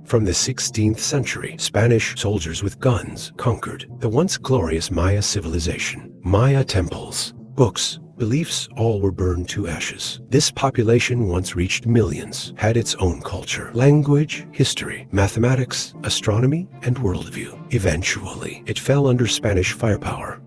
From the 16th century, Spanish soldiers with guns conquered the once glorious Maya civilization. Maya temples, books, beliefs, all were burned to ashes. This population once reached millions, had its own culture, language, history, mathematics, astronomy, and worldview. Eventually, it fell under Spanish firepower.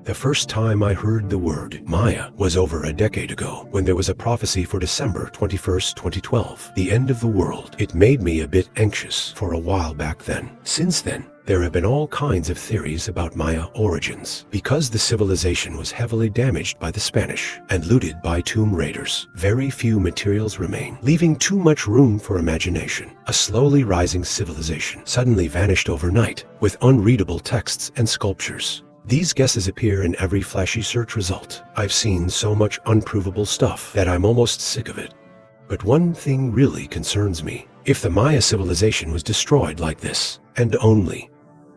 The first time I heard the word Maya was over a decade ago, when there was a prophecy for December 21st, 2012, the end of the world. It made me a bit anxious for a while back then. Since then, there have been all kinds of theories about Maya origins. Because the civilization was heavily damaged by the Spanish and looted by tomb raiders, very few materials remain, leaving too much room for imagination. A slowly rising civilization suddenly vanished overnight, with unreadable texts and sculptures. These guesses appear in every flashy search result. I've seen so much unprovable stuff that I'm almost sick of it. But one thing really concerns me. If the Maya civilization was destroyed like this, and only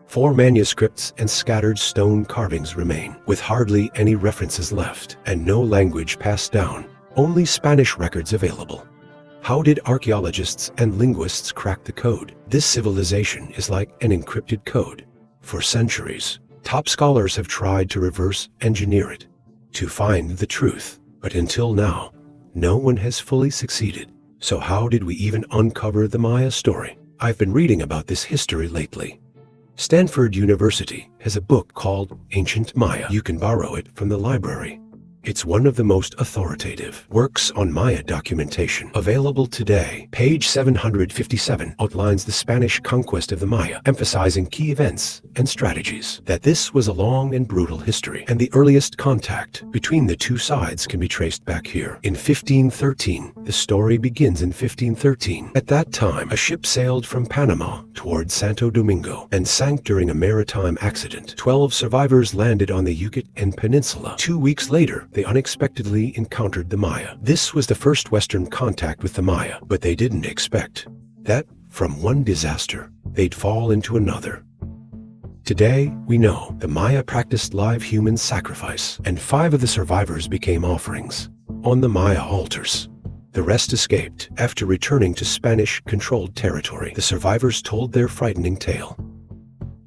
4 manuscripts and scattered stone carvings remain, with hardly any references left, and no language passed down, only Spanish records available. How did archaeologists and linguists crack the code? This civilization is like an encrypted code. For centuries, top scholars have tried to reverse engineer it, to find the truth, but until now, no one has fully succeeded. So how did we even uncover the Maya story? I've been reading about this history lately. Stanford University has a book called Ancient Maya. You can borrow it from the library. It's one of the most authoritative works on Maya documentation available today. Page 757 outlines the Spanish conquest of the Maya, emphasizing key events and strategies. That this was a long and brutal history, and the earliest contact between the two sides can be traced back here. In 1513, the story begins in 1513. At that time, a ship sailed from Panama toward Santo Domingo and sank during a maritime accident. 12 survivors landed on the Yucatan Peninsula. 2 weeks later, they unexpectedly encountered the Maya. This was the first Western contact with the Maya, but they didn't expect that from one disaster, they'd fall into another. Today, we know the Maya practiced live human sacrifice, and 5 of the survivors became offerings on the Maya altars. The rest escaped. After returning to Spanish-controlled territory, the survivors told their frightening tale.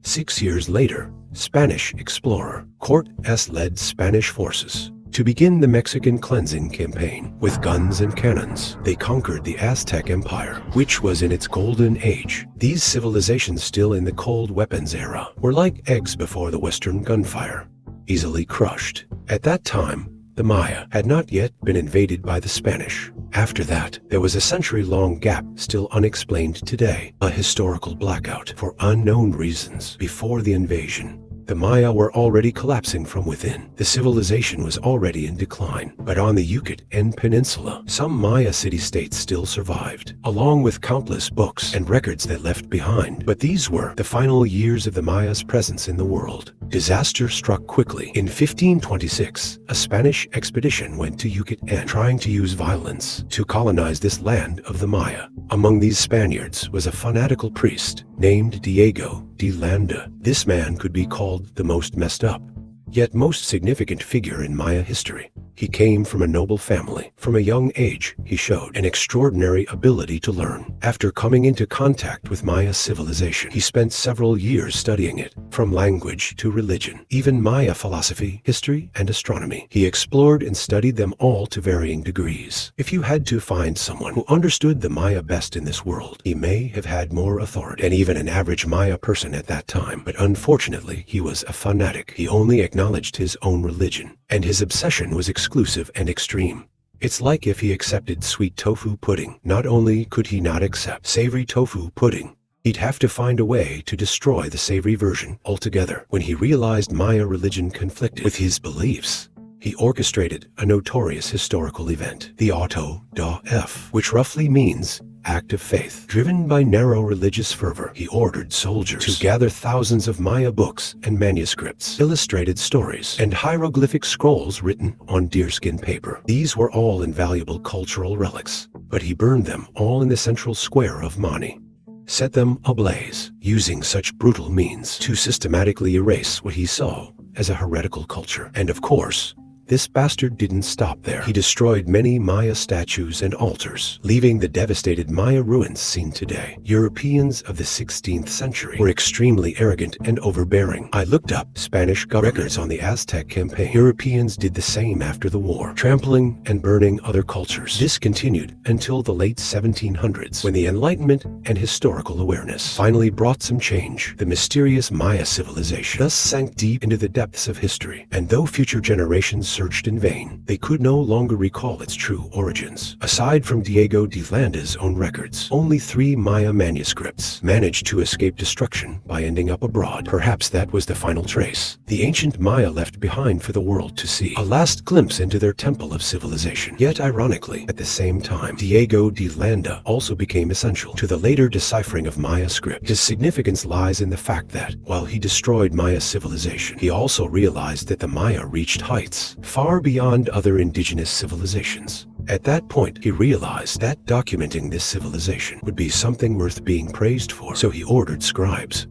6 years later, Spanish explorer Cortés led Spanish forces to begin the Mexican cleansing campaign. With guns and cannons, they conquered the Aztec Empire, which was in its golden age. These civilizations, still in the cold weapons era, were like eggs before the Western gunfire, easily crushed. At that time, the Maya had not yet been invaded by the Spanish. After that, there was a century-long gap still unexplained today, a historical blackout for unknown reasons. Before the invasion, the Maya were already collapsing from within. The civilization was already in decline. But on the Yucatan Peninsula, some Maya city-states still survived, along with countless books and records they left behind. But these were the final years of the Maya's presence in the world. Disaster struck quickly. In 1526, a Spanish expedition went to Yucatan, trying to use violence to colonize this land of the Maya. Among these Spaniards was a fanatical priest named Diego de Landa. This man could be called the most messed up, yet most significant figure in Maya history. He came from a noble family. From a young age, he showed an extraordinary ability to learn. After coming into contact with Maya civilization, he spent several years studying it, from language to religion, even Maya philosophy, history, and astronomy. He explored and studied them all to varying degrees. If you had to find someone who understood the Maya best in this world, he may have had more authority than even an average Maya person at that time. But unfortunately, he was a fanatic. He only acknowledged his own religion, and his obsession was exclusive and extreme. It's like if he accepted sweet tofu pudding. Not only could he not accept savory tofu pudding, he'd have to find a way to destroy the savory version altogether. When he realized Maya religion conflicted with his beliefs, he orchestrated a notorious historical event, the Auto da Fe, which roughly means act of faith. Driven by narrow religious fervor, he ordered soldiers to gather thousands of Maya books and manuscripts, illustrated stories, and hieroglyphic scrolls written on deerskin paper. These were all invaluable cultural relics, but he burned them all in the central square of Mani, set them ablaze, using such brutal means to systematically erase what he saw as a heretical culture. And of course, This bastard didn't stop there. He destroyed many Maya statues and altars, leaving the devastated Maya ruins seen today. Europeans of the 16th century were extremely arrogant and overbearing. I looked up Spanish records on the Aztec campaign. Europeans did the same after the war, trampling and burning other cultures. This continued until the late 1700s, when the Enlightenment and historical awareness finally brought some change. The mysterious Maya civilization thus sank deep into the depths of history, and though future generations searched in vain, they could no longer recall its true origins. Aside from Diego de Landa's own records, only 3 Maya manuscripts managed to escape destruction by ending up abroad. Perhaps that was the final trace the ancient Maya left behind for the world to see, a last glimpse into their temple of civilization. Yet ironically, at the same time, Diego de Landa also became essential to the later deciphering of Maya script. His significance lies in the fact that, while he destroyed Maya civilization, he also realized that the Maya reached heights far beyond other indigenous civilizations. At that point, he realized that documenting this civilization would be something worth being praised for, so he ordered scribes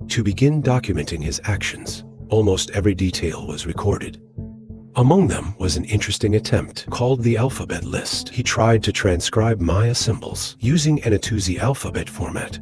to begin documenting his actions. Almost every detail was recorded. Among them was an interesting attempt called the alphabet list. He tried to transcribe Maya symbols using an Atuzi alphabet format,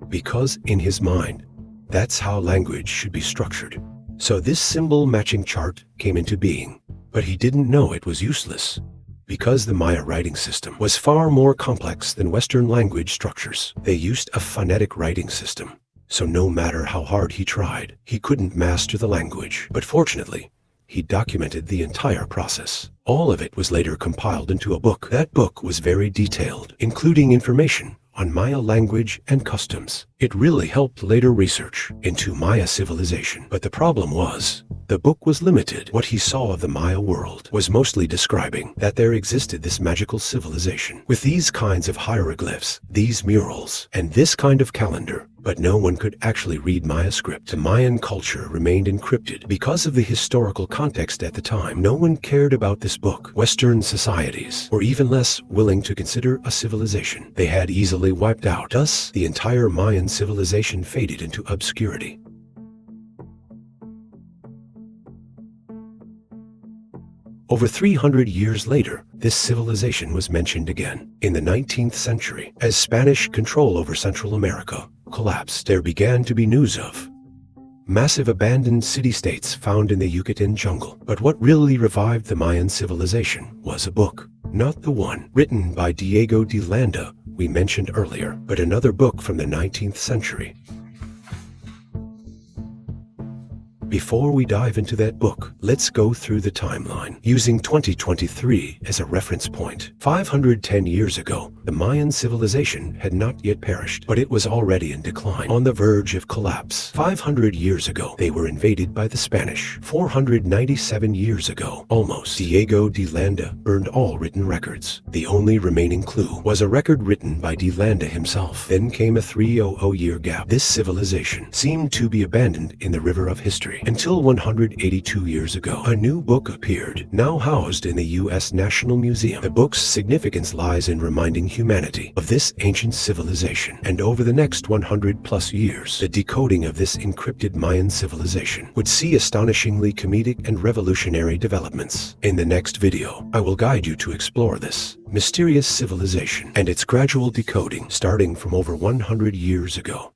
because in his mind, that's how language should be structured. So this symbol matching chart came into being, but he didn't know it was useless, because the Maya writing system was far more complex than Western language structures. They used a phonetic writing system, so no matter how hard he tried, he couldn't master the language. But fortunately, he documented the entire process. All of it was later compiled into a book. That book was very detailed, including information on Maya language and customs. It really helped later research into Maya civilization. But the problem was, the book was limited. What he saw of the Maya world was mostly describing that there existed this magical civilization with these kinds of hieroglyphs, these murals, and this kind of calendar. But no one could actually read Maya script. The Mayan culture remained encrypted because of the historical context at the time. No one cared about this book. Western societies were even less willing to consider a civilization they had easily wiped out. Thus, the entire Mayan civilization faded into obscurity. Over 300 years later, this civilization was mentioned again. In the 19th century, as Spanish control over Central America collapsed, there began to be news of massive abandoned city-states found in the Yucatan jungle. But what really revived the Mayan civilization was a book. Not the one written by Diego de Landa we mentioned earlier, but another book from the 19th century. Before we dive into that book, let's go through the timeline, using 2023 as a reference point. 510 years ago, the Mayan civilization had not yet perished, but it was already in decline, on the verge of collapse. 500 years ago, they were invaded by the Spanish. 497 years ago, almost, Diego de Landa burned all written records. The only remaining clue was a record written by de Landa himself. Then came a 300-year gap. This civilization seemed to be abandoned in the river of history, until 182 years ago, a new book appeared, now housed in the U.S. National Museum. The book's significance lies in reminding humanity of this ancient civilization, and over the next 100+ years, the decoding of this encrypted Mayan civilization would see astonishingly comedic and revolutionary developments. In the next video, I will guide you to explore this mysterious civilization and its gradual decoding starting from over 100 years ago.